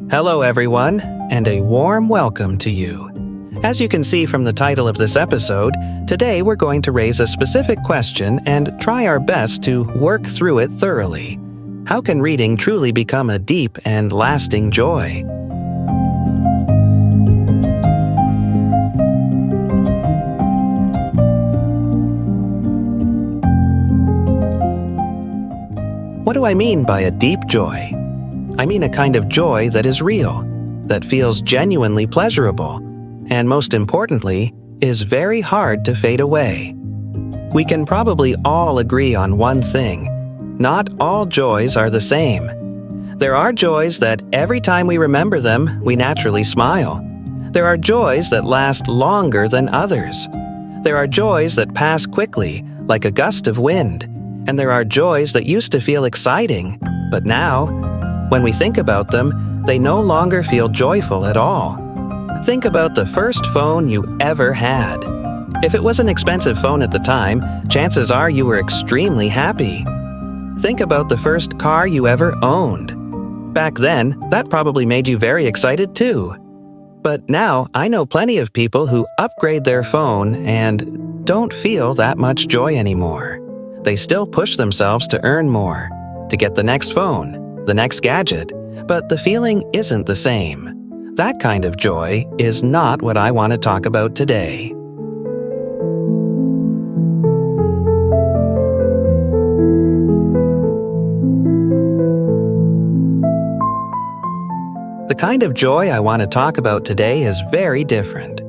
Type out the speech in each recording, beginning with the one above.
Hello everyone, and a warm welcome to you. As you can see from the title of this episode, today we're going to raise a specific question and try our best to work through it thoroughly. How can reading truly become a deep and lasting joy? What do I mean by a deep joy? I mean a kind of joy that is real, that feels genuinely pleasurable, and most importantly, is very hard to fade away. We can probably all agree on one thing. Not all joys are the same. There are joys that every time we remember them, we naturally smile. There are joys that last longer than others. There are joys that pass quickly, like a gust of wind. And there are joys that used to feel exciting, but now, when we think about them, they no longer feel joyful at all. Think about the first phone you ever had. If it was an expensive phone at the time, chances are you were extremely happy. Think about the first car you ever owned. Back then, that probably made you very excited too. But now, I know plenty of people who upgrade their phone and don't feel that much joy anymore. They still push themselves to earn more, to get the next phone, the next gadget, but the feeling isn't the same. That kind of joy is not what I want to talk about today. The kind of joy I want to talk about today is very different.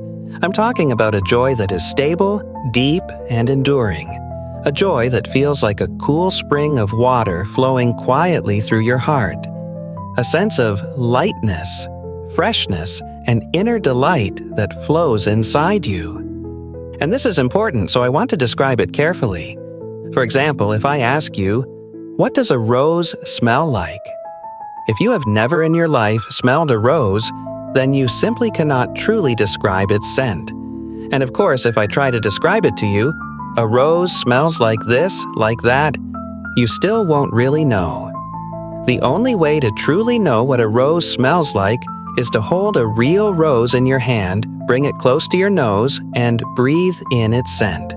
I'm talking about a joy that is stable, deep, and enduring. A joy that feels like a cool spring of water flowing quietly through your heart. A sense of lightness, freshness, and inner delight that flows inside you. And this is important, so I want to describe it carefully. For example, if I ask you, what does a rose smell like? If you have never in your life smelled a rose, then you simply cannot truly describe its scent. And of course, if I try to describe it to you, a rose smells like this, like that, you still won't really know. The only way to truly know what a rose smells like is to hold a real rose in your hand, bring it close to your nose, and breathe in its scent.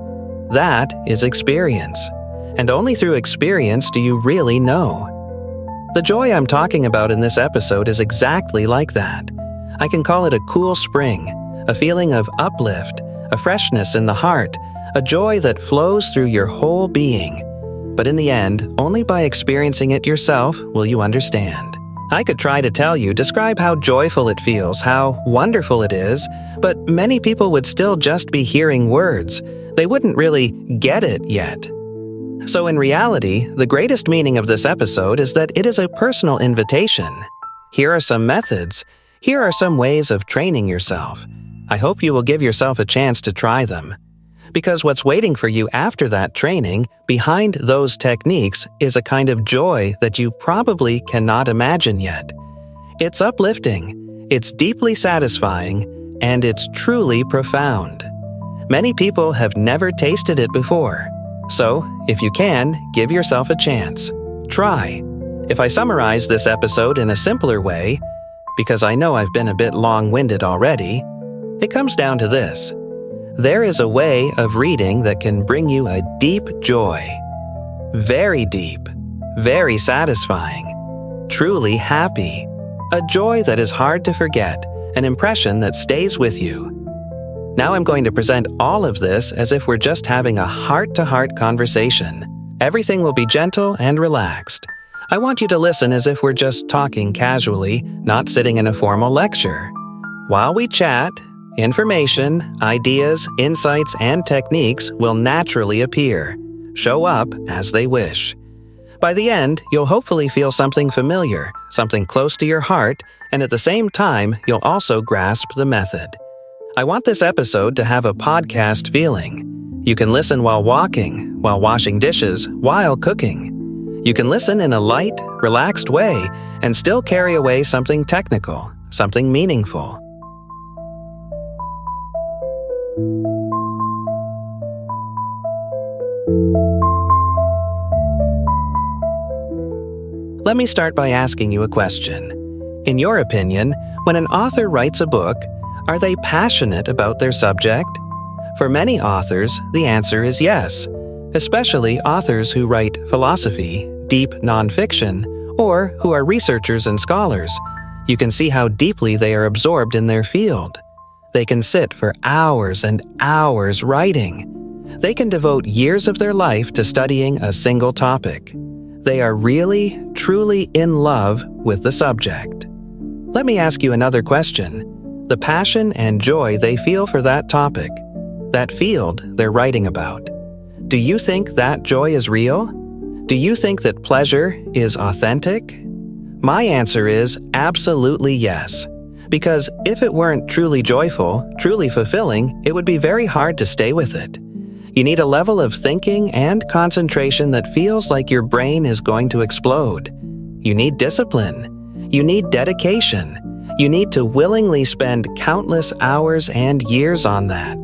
That is experience. And only through experience do you really know. The joy I'm talking about in this episode is exactly like that. I can call it a cool spring, a feeling of uplift, a freshness in the heart, a joy that flows through your whole being. But in the end, only by experiencing it yourself will you understand. I could try to tell you, describe how joyful it feels, how wonderful it is, but many people would still just be hearing words. They wouldn't really get it yet. So in reality, the greatest meaning of this episode is that it is a personal invitation. Here are some methods. Here are some ways of training yourself. I hope you will give yourself a chance to try them. Because what's waiting for you after that training, behind those techniques, is a kind of joy that you probably cannot imagine yet. It's uplifting, it's deeply satisfying, and it's truly profound. Many people have never tasted it before. So, if you can, give yourself a chance. Try. If I summarize this episode in a simpler way, because I know I've been a bit long-winded already, it comes down to this. There is a way of reading that can bring you a deep joy. Very deep, very satisfying, truly happy. A joy that is hard to forget, an impression that stays with you. Now I'm going to present all of this as if we're just having a heart-to-heart conversation. Everything will be gentle and relaxed. I want you to listen as if we're just talking casually, not sitting in a formal lecture. While we chat, information, ideas, insights, and techniques will naturally appear, show up as they wish. By the end, you'll hopefully feel something familiar, something close to your heart, and at the same time, you'll also grasp the method. I want this episode to have a podcast feeling. You can listen while walking, while washing dishes, while cooking. You can listen in a light, relaxed way and still carry away something technical, something meaningful. Let me start by asking you a question. In your opinion, when an author writes a book, are they passionate about their subject? For many authors, the answer is yes, especially authors who write philosophy, deep nonfiction, or who are researchers and scholars. You can see how deeply they are absorbed in their field. They can sit for hours and hours writing. They can devote years of their life to studying a single topic. They are really, truly in love with the subject. Let me ask you another question. The passion and joy they feel for that topic, that field they're writing about. Do you think that joy is real? Do you think that pleasure is authentic? My answer is absolutely yes. Because if it weren't truly joyful, truly fulfilling, it would be very hard to stay with it. You need a level of thinking and concentration that feels like your brain is going to explode. You need discipline. You need dedication. You need to willingly spend countless hours and years on that.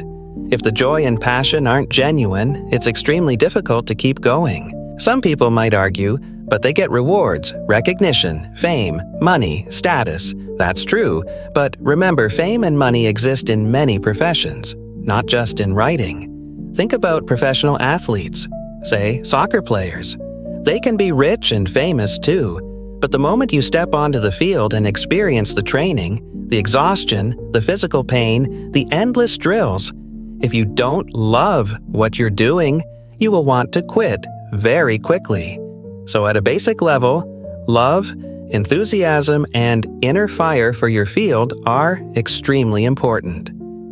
If the joy and passion aren't genuine, it's extremely difficult to keep going. Some people might argue, but they get rewards, recognition, fame, money, status. That's true, but remember, fame and money exist in many professions, not just in writing. Think about professional athletes, say soccer players. They can be rich and famous too, but the moment you step onto the field and experience the training, the exhaustion, the physical pain, the endless drills, if you don't love what you're doing, you will want to quit very quickly. So at a basic level, love, enthusiasm, and inner fire for your field are extremely important.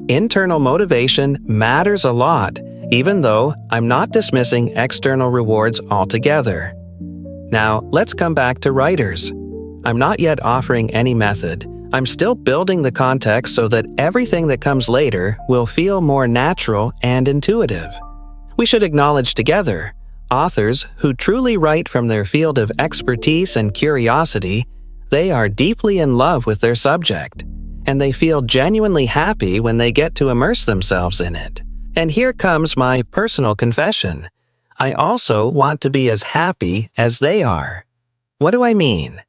Internal motivation matters a lot, even though I'm not dismissing external rewards altogether. Now, let's come back to writers. I'm not yet offering any method. I'm still building the context so that everything that comes later will feel more natural and intuitive. We should acknowledge together, authors who truly write from their field of expertise and curiosity, they are deeply in love with their subject, and they feel genuinely happy when they get to immerse themselves in it. And here comes my personal confession. I also want to be as happy as they are. What do I mean?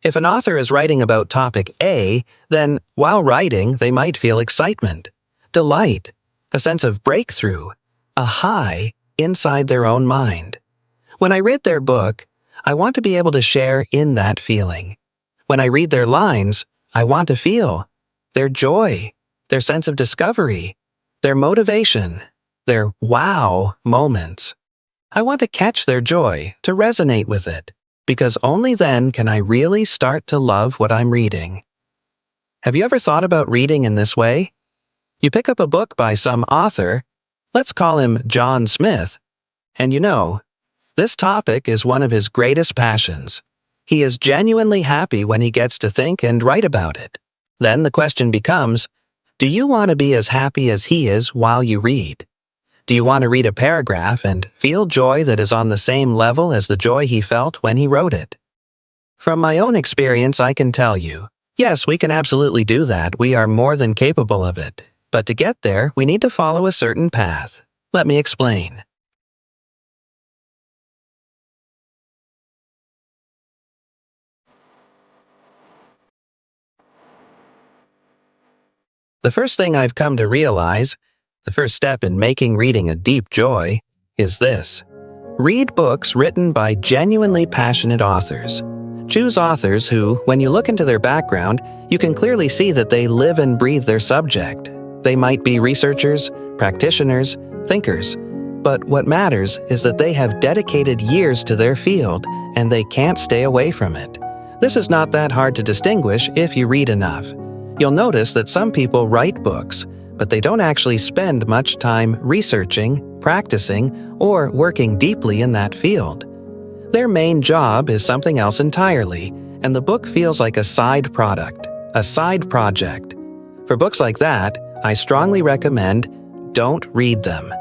If an author is writing about topic A, then while writing, they might feel excitement, delight, a sense of breakthrough, a high inside their own mind. When I read their book, I want to be able to share in that feeling. When I read their lines, I want to feel their joy, their sense of discovery, their motivation, their wow moments. I want to catch their joy, to resonate with it, because only then can I really start to love what I'm reading. Have you ever thought about reading in this way? You pick up a book by some author, let's call him John Smith, and this topic is one of his greatest passions. He is genuinely happy when he gets to think and write about it. Then the question becomes, do you want to be as happy as he is while you read? Do you want to read a paragraph and feel joy that is on the same level as the joy he felt when he wrote it? From my own experience, I can tell you, yes, we can absolutely do that. We are more than capable of it. But to get there, we need to follow a certain path. Let me explain. The first thing I've come to realize, the first step in making reading a deep joy, is this. Read books written by genuinely passionate authors. Choose authors who, when you look into their background, you can clearly see that they live and breathe their subject. They might be researchers, practitioners, thinkers, but what matters is that they have dedicated years to their field and they can't stay away from it. This is not that hard to distinguish if you read enough. You'll notice that some people write books, but they don't actually spend much time researching, practicing, or working deeply in that field. Their main job is something else entirely, and the book feels like a side product, a side project. For books like that, I strongly recommend don't read them.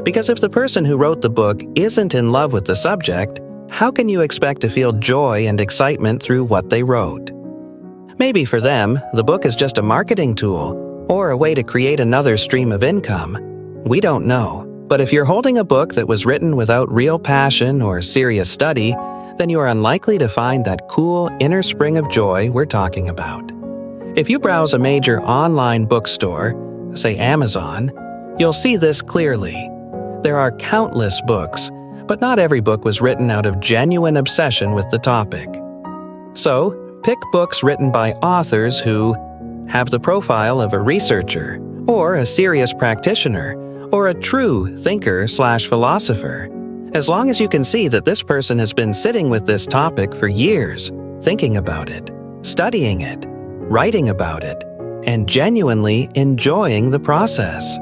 Because if the person who wrote the book isn't in love with the subject, how can you expect to feel joy and excitement through what they wrote? Maybe for them, the book is just a marketing tool, or a way to create another stream of income. We don't know. But if you're holding a book that was written without real passion or serious study, then you are unlikely to find that cool inner spring of joy we're talking about. If you browse a major online bookstore, say Amazon, you'll see this clearly. There are countless books, but not every book was written out of genuine obsession with the topic. So, pick books written by authors who have the profile of a researcher, or a serious practitioner, or a true thinker/philosopher. As long as you can see that this person has been sitting with this topic for years, thinking about it, studying it, writing about it, and genuinely enjoying the process.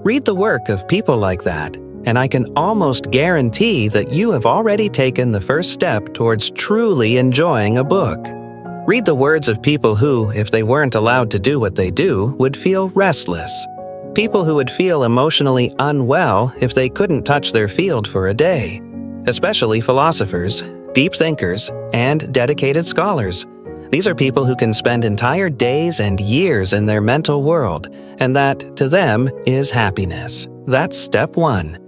Read the work of people like that, and I can almost guarantee that you have already taken the first step towards truly enjoying a book. Read the words of people who, if they weren't allowed to do what they do, would feel restless. People who would feel emotionally unwell if they couldn't touch their field for a day. Especially philosophers, deep thinkers, and dedicated scholars. These are people who can spend entire days and years in their mental world, and that, to them, is happiness. That's step 1.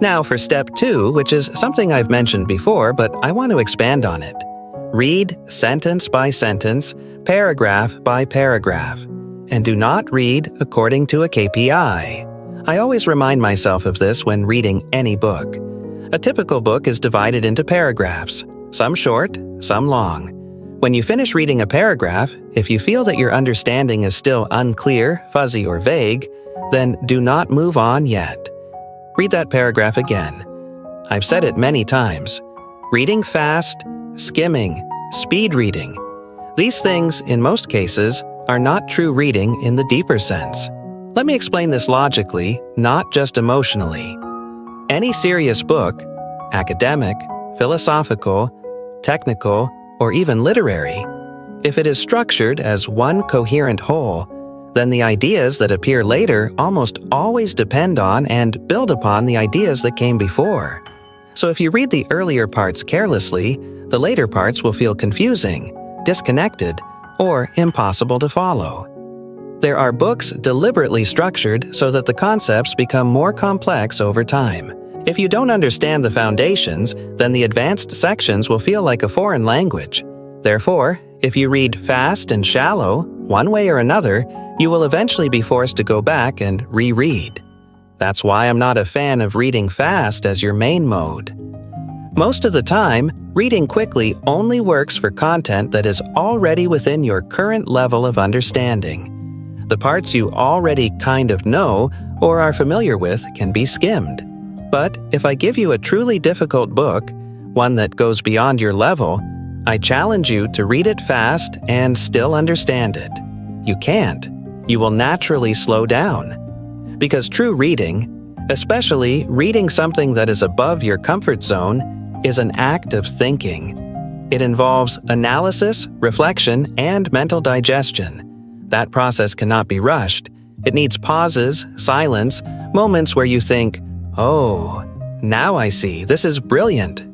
Now for step 2, which is something I've mentioned before, but I want to expand on it. Read sentence by sentence, paragraph by paragraph, and do not read according to a KPI. I always remind myself of this when reading any book. A typical book is divided into paragraphs, some short, some long. When you finish reading a paragraph, if you feel that your understanding is still unclear, fuzzy, or vague, then do not move on yet. Read that paragraph again. I've said it many times. Reading fast, skimming, speed reading. These things, in most cases, are not true reading in the deeper sense. Let me explain this logically, not just emotionally. Any serious book, academic, philosophical, technical, or even literary, if it is structured as one coherent whole, then the ideas that appear later almost always depend on and build upon the ideas that came before. So if you read the earlier parts carelessly, the later parts will feel confusing, disconnected, or impossible to follow. There are books deliberately structured so that the concepts become more complex over time. If you don't understand the foundations, then the advanced sections will feel like a foreign language. Therefore, if you read fast and shallow, one way or another, you will eventually be forced to go back and reread. That's why I'm not a fan of reading fast as your main mode. Most of the time, reading quickly only works for content that is already within your current level of understanding. The parts you already kind of know or are familiar with can be skimmed. But if I give you a truly difficult book, one that goes beyond your level, I challenge you to read it fast and still understand it. You can't. You will naturally slow down. Because true reading, especially reading something that is above your comfort zone, is an act of thinking. It involves analysis, reflection, and mental digestion. That process cannot be rushed. It needs pauses, silence, moments where you think, "Oh, now I see, this is brilliant."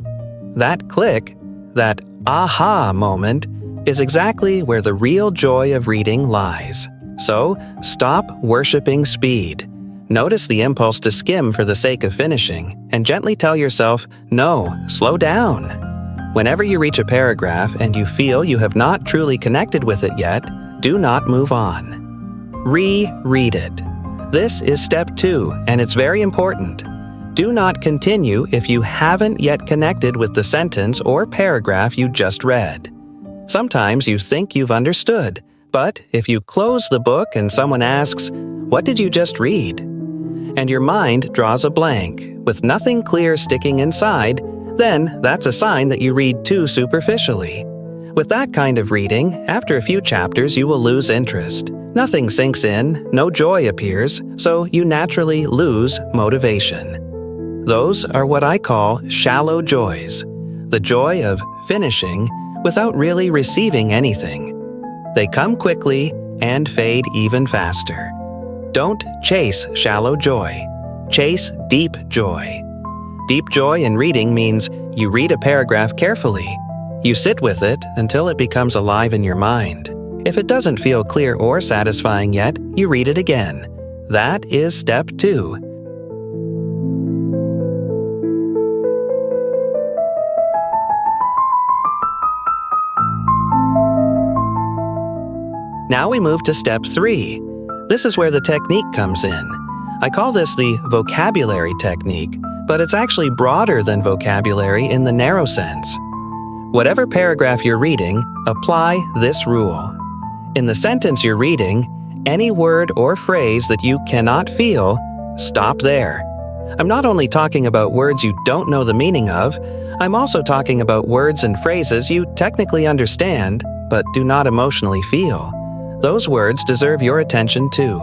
That click, that aha moment, is exactly where the real joy of reading lies. So, stop worshiping speed. Notice the impulse to skim for the sake of finishing, and gently tell yourself, "No, slow down." Whenever you reach a paragraph and you feel you have not truly connected with it yet, do not move on. Reread it. This is step 2, and it's very important. Do not continue if you haven't yet connected with the sentence or paragraph you just read. Sometimes you think you've understood, but if you close the book and someone asks, "What did you just read?" and your mind draws a blank, with nothing clear sticking inside, then that's a sign that you read too superficially. With that kind of reading, after a few chapters you will lose interest. Nothing sinks in, no joy appears, so you naturally lose motivation. Those are what I call shallow joys, the joy of finishing without really receiving anything. They come quickly and fade even faster. Don't chase shallow joy. Chase deep joy. Deep joy in reading means you read a paragraph carefully. You sit with it until it becomes alive in your mind. If it doesn't feel clear or satisfying yet, you read it again. That is step 2. Now we move to step 3. This is where the technique comes in. I call this the vocabulary technique, but it's actually broader than vocabulary in the narrow sense. Whatever paragraph you're reading, apply this rule. In the sentence you're reading, any word or phrase that you cannot feel, stop there. I'm not only talking about words you don't know the meaning of, I'm also talking about words and phrases you technically understand, but do not emotionally feel. Those words deserve your attention too.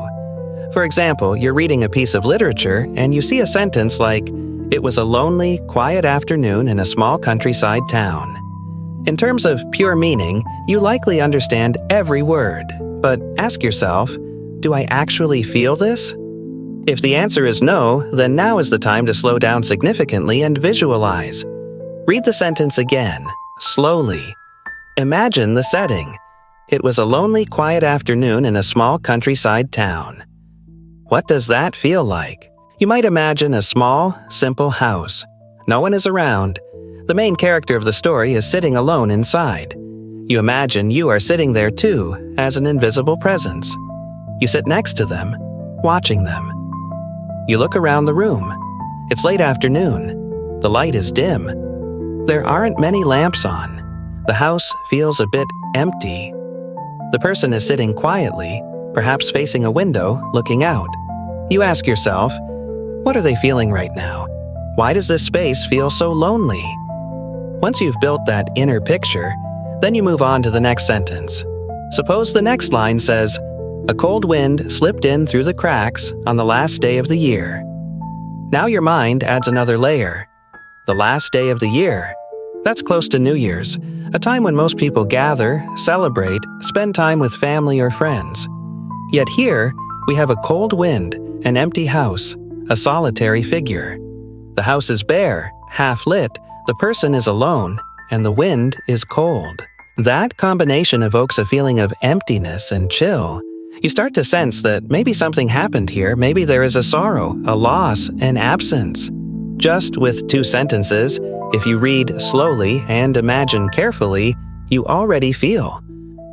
For example, you're reading a piece of literature and you see a sentence like, "It was a lonely, quiet afternoon in a small countryside town." In terms of pure meaning, you likely understand every word, but ask yourself, do I actually feel this? If the answer is no, then now is the time to slow down significantly and visualize. Read the sentence again, slowly. Imagine the setting. It was a lonely, quiet afternoon in a small countryside town. What does that feel like? You might imagine a small, simple house. No one is around. The main character of the story is sitting alone inside. You imagine you are sitting there too, as an invisible presence. You sit next to them, watching them. You look around the room. It's late afternoon. The light is dim. There aren't many lamps on. The house feels a bit empty. The person is sitting quietly, perhaps facing a window, looking out. You ask yourself, what are they feeling right now? Why does this space feel so lonely? Once you've built that inner picture, then you move on to the next sentence. Suppose the next line says, "A cold wind slipped in through the cracks on the last day of the year." Now your mind adds another layer. The last day of the year. That's close to New Year's, a time when most people gather, celebrate, spend time with family or friends. Yet here, we have a cold wind, an empty house, a solitary figure. The house is bare, half lit, the person is alone, and the wind is cold. That combination evokes a feeling of emptiness and chill. You start to sense that maybe something happened here, maybe there is a sorrow, a loss, an absence. Just with 2 sentences, if you read slowly and imagine carefully, you already feel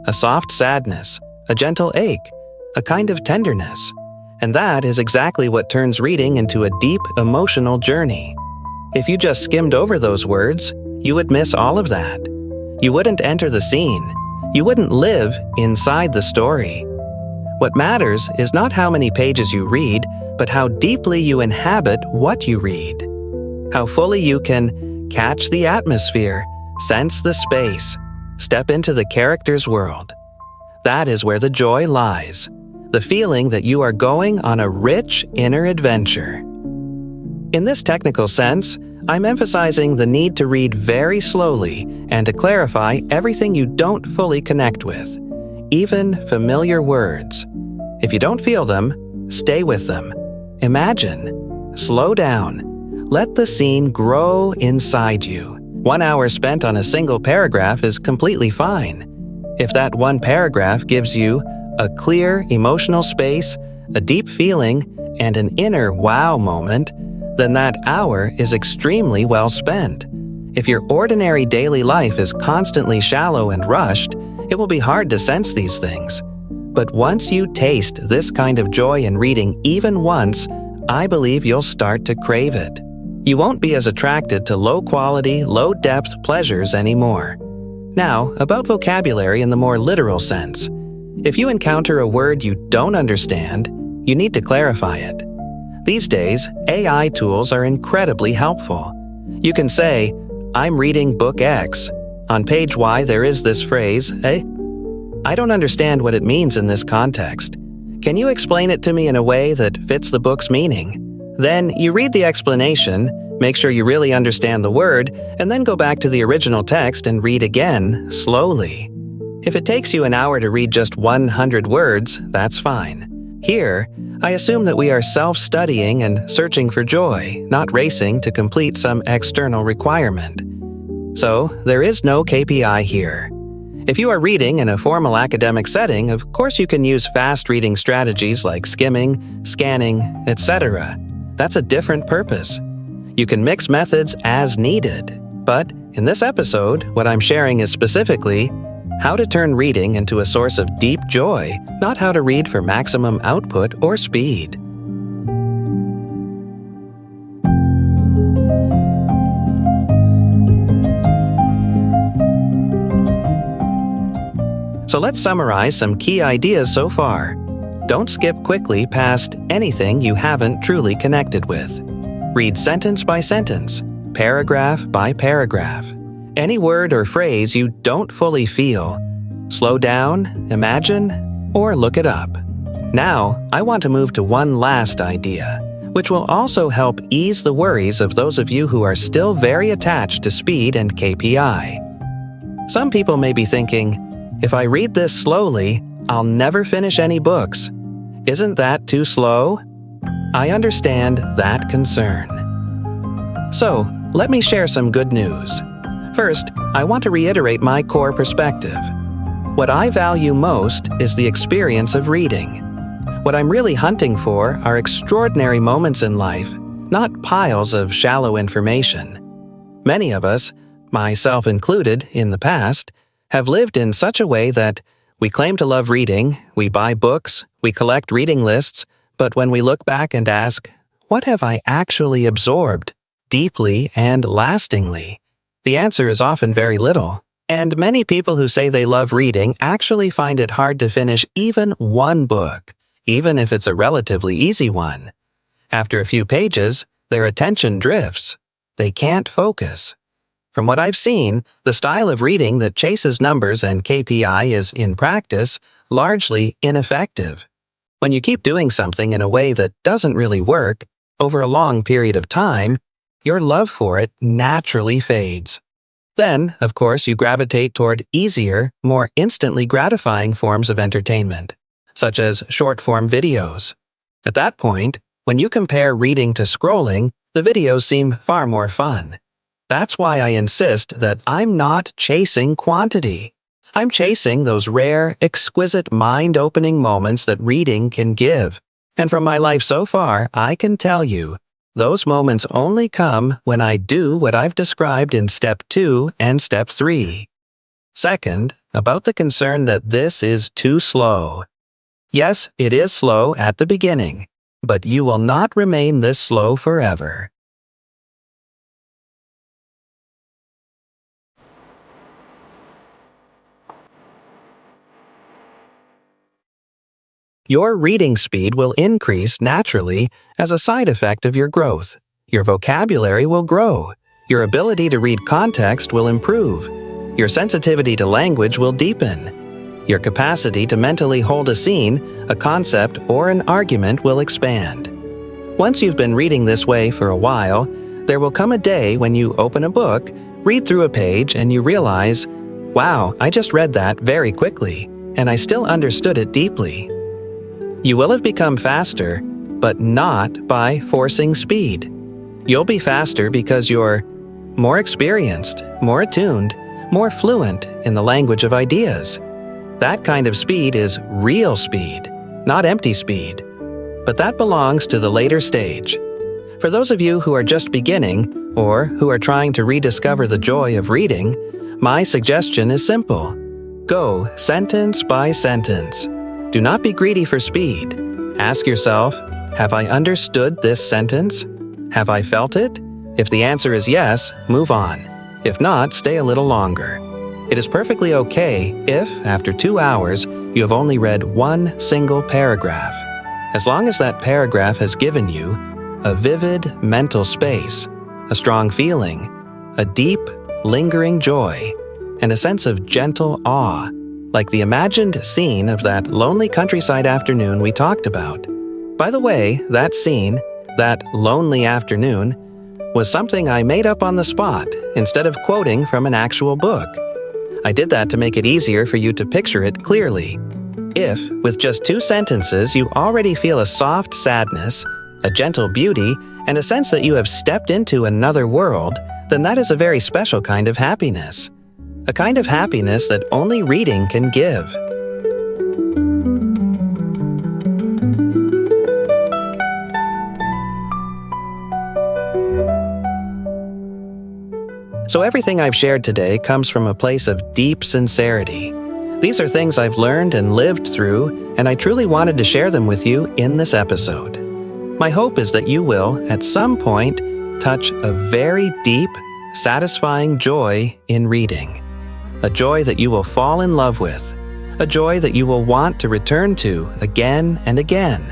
a soft sadness, a gentle ache, a kind of tenderness. And that is exactly what turns reading into a deep emotional journey. If you just skimmed over those words, you would miss all of that. You wouldn't enter the scene. You wouldn't live inside the story. What matters is not how many pages you read, but how deeply you inhabit what you read. How fully you can catch the atmosphere, sense the space, step into the character's world. That is where the joy lies, the feeling that you are going on a rich inner adventure. In this technical sense, I'm emphasizing the need to read very slowly and to clarify everything you don't fully connect with, even familiar words. If you don't feel them, stay with them. Imagine. Slow down. Let the scene grow inside you. 1 hour spent on a single paragraph is completely fine. If that one paragraph gives you a clear emotional space, a deep feeling, and an inner wow moment, then that hour is extremely well spent. If your ordinary daily life is constantly shallow and rushed, it will be hard to sense these things. But once you taste this kind of joy in reading even once, I believe you'll start to crave it. You won't be as attracted to low-quality, low-depth pleasures anymore. Now, about vocabulary in the more literal sense. If you encounter a word you don't understand, you need to clarify it. These days, AI tools are incredibly helpful. You can say, "I'm reading book X. On page Y there is this phrase, I don't understand what it means in this context. Can you explain it to me in a way that fits the book's meaning?" Then you read the explanation, make sure you really understand the word, and then go back to the original text and read again, slowly. If it takes you an hour to read just 100 words, that's fine. Here, I assume that we are self-studying and searching for joy, not racing to complete some external requirement. So, there is no KPI here. If you are reading in a formal academic setting, of course you can use fast reading strategies like skimming, scanning, etc. That's a different purpose. You can mix methods as needed. But in this episode, what I'm sharing is specifically how to turn reading into a source of deep joy, not how to read for maximum output or speed. So let's summarize some key ideas so far. Don't skip quickly past anything you haven't truly connected with. Read sentence by sentence, paragraph by paragraph. Any word or phrase you don't fully feel, slow down, imagine, or look it up. Now, I want to move to one last idea, which will also help ease the worries of those of you who are still very attached to speed and KPI. Some people may be thinking, if I read this slowly, I'll never finish any books. Isn't that too slow? I understand that concern. So, let me share some good news. First, I want to reiterate my core perspective. What I value most is the experience of reading. What I'm really hunting for are extraordinary moments in life, not piles of shallow information. Many of us, myself included in the past, have lived in such a way that we claim to love reading, we buy books, we collect reading lists, but when we look back and ask, what have I actually absorbed, deeply and lastingly? The answer is often very little, and many people who say they love reading actually find it hard to finish even one book, even if it's a relatively easy one. After a few pages, their attention drifts. They can't focus. From what I've seen, the style of reading that chases numbers and KPI is, in practice, largely ineffective. When you keep doing something in a way that doesn't really work, over a long period of time, your love for it naturally fades. Then, of course, you gravitate toward easier, more instantly gratifying forms of entertainment, such as short-form videos. At that point, when you compare reading to scrolling, the videos seem far more fun. That's why I insist that I'm not chasing quantity. I'm chasing those rare, exquisite, mind-opening moments that reading can give. And from my life so far, I can tell you, those moments only come when I do what I've described in Step 2 and Step 3. Second, about the concern that this is too slow. Yes, it is slow at the beginning, but you will not remain this slow forever. Your reading speed will increase naturally as a side effect of your growth. Your vocabulary will grow. Your ability to read context will improve. Your sensitivity to language will deepen. Your capacity to mentally hold a scene, a concept, or an argument will expand. Once you've been reading this way for a while, there will come a day when you open a book, read through a page, and you realize, wow, I just read that very quickly, and I still understood it deeply. You will have become faster, but not by forcing speed. You'll be faster because you're more experienced, more attuned, more fluent in the language of ideas. That kind of speed is real speed, not empty speed. But that belongs to the later stage. For those of you who are just beginning, or who are trying to rediscover the joy of reading, my suggestion is simple. Go sentence by sentence. Do not be greedy for speed. Ask yourself, have I understood this sentence? Have I felt it? If the answer is yes, move on. If not, stay a little longer. It is perfectly okay if, after 2 hours, you have only read one single paragraph. As long as that paragraph has given you a vivid mental space, a strong feeling, a deep, lingering joy, and a sense of gentle awe, like the imagined scene of that lonely countryside afternoon we talked about. By the way, that scene, that lonely afternoon, was something I made up on the spot instead of quoting from an actual book. I did that to make it easier for you to picture it clearly. If, with just 2 sentences, you already feel a soft sadness, a gentle beauty, and a sense that you have stepped into another world, then that is a very special kind of happiness. A kind of happiness that only reading can give. So everything I've shared today comes from a place of deep sincerity. These are things I've learned and lived through, and I truly wanted to share them with you in this episode. My hope is that you will, at some point, touch a very deep, satisfying joy in reading. A joy that you will fall in love with. A joy that you will want to return to again and again.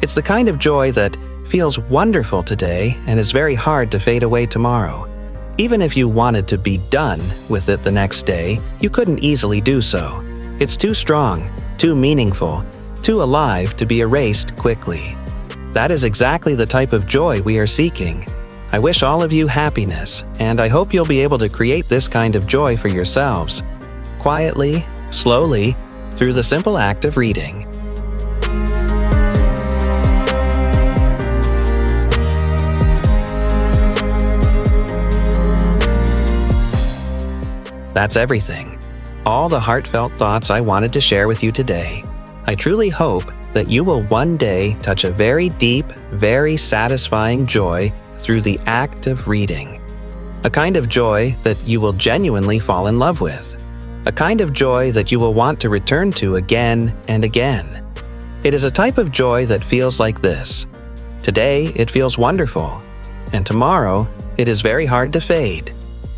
It's the kind of joy that feels wonderful today and is very hard to fade away tomorrow. Even if you wanted to be done with it the next day, you couldn't easily do so. It's too strong, too meaningful, too alive to be erased quickly. That is exactly the type of joy we are seeking. I wish all of you happiness, and I hope you'll be able to create this kind of joy for yourselves, quietly, slowly, through the simple act of reading. That's everything. All the heartfelt thoughts I wanted to share with you today. I truly hope that you will one day touch a very deep, very satisfying joy through the act of reading. A kind of joy that you will genuinely fall in love with. A kind of joy that you will want to return to again and again. It is a type of joy that feels like this. Today, it feels wonderful. And tomorrow, it is very hard to fade.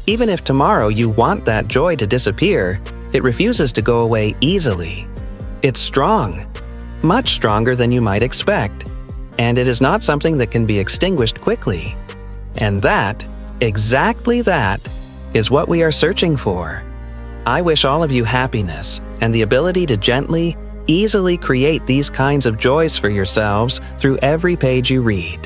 Even if tomorrow you want that joy to disappear, it refuses to go away easily. It's strong, much stronger than you might expect, and it is not something that can be extinguished quickly. And that, exactly that, is what we are searching for. I wish all of you happiness and the ability to gently, easily create these kinds of joys for yourselves through every page you read.